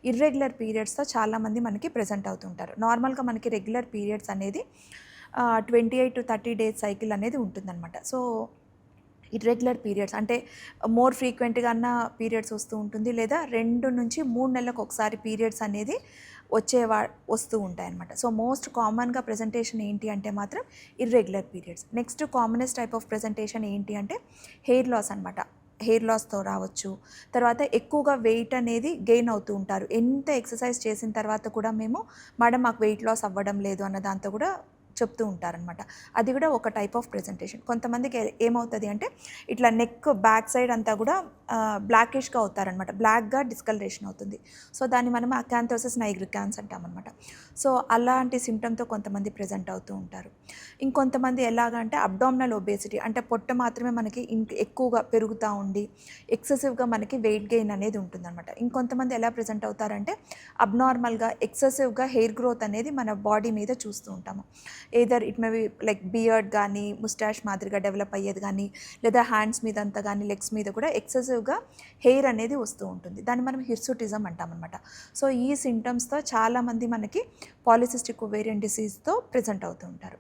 Irregular పీరియడ్స్తో చాలామంది మనకి present అవుతుంటారు. నార్మల్గా మనకి రెగ్యులర్ పీరియడ్స్ అనేది 28-30 డేస్ సైకిల్ అనేది ఉంటుందన్నమాట. సో ఇర్రెగ్యులర్ పీరియడ్స్ అంటే మోర్ ఫ్రీక్వెంట్గా అన్న పీరియడ్స్ వస్తూ ఉంటుంది, లేదా 2-3 నెలలకు ఒకసారి పీరియడ్స్ అనేది వస్తూ ఉంటాయన్నమాట. సో మోస్ట్ కామన్గా ప్రెజెంటేషన్ ఏంటి అంటే మాత్రం irregular periods. Next commonest type of presentation ఏంటి అంటే హెయిర్ లాస్ అనమాట. హెయిర్ లాస్తో రావచ్చు. తర్వాత ఎక్కువగా వెయిట్ అనేది గెయిన్ అవుతూ ఉంటారు. ఎంత ఎక్సర్సైజ్ చేసిన తర్వాత కూడా మేడం మాకు వెయిట్ లాస్ అవ్వడం లేదు అన్న దాంతో కూడా చెప్తూ ఉంటారనమాట. అది కూడా ఒక టైప్ ఆఫ్ ప్రెజెంటేషన్. కొంతమందికి ఏమవుతుంది అంటే ఇట్లా నెక్ బ్యాక్ సైడ్ అంతా కూడా బ్లాకిష్గా అవుతారనమాట. బ్లాక్గా డిస్కలరేషన్ అవుతుంది. సో దాన్ని మనం అకాంథోసిస్ నైగ్రికాన్స్ అంటామన్నమాట. సో అలాంటి సిమ్టమ్తో కొంతమంది ప్రెజెంట్ అవుతూ ఉంటారు. ఇంకొంతమంది ఎలాగంటే అబ్డామినల్ ఒబేసిటీ, అంటే పొట్ట మాత్రమే మనకి ఎక్కువగా పెరుగుతూ ఉండి ఎక్సెసివ్గా మనకి వెయిట్ గెయిన్ అనేది ఉంటుందన్నమాట. ఇంకొంతమంది ఎలా ప్రెజెంట్ అవుతారంటే అబ్నార్మల్గా ఎక్సెసివ్గా హెయిర్ గ్రోత్ అనేది మన బాడీ మీద చూస్తూ ఉంటాము. Either it may be like beard కానీ, ముస్టాష్ మాదిరిగా డెవలప్ అయ్యేది కానీ, లేదా హ్యాండ్స్ మీద అంతా కానీ, లెగ్స్ మీద కూడా ఎక్సెసివ్గా హెయిర్ అనేది వస్తూ ఉంటుంది. దాన్ని మనం హిర్సుటిజం అంటామన్నమాట. సో ఈ సింటమ్స్తో చాలామంది మనకి పాలిసిస్టిక్ ఒవేరియన్ డిసీజ్తో ప్రెజెంట్ అవుతూ ఉంటారు.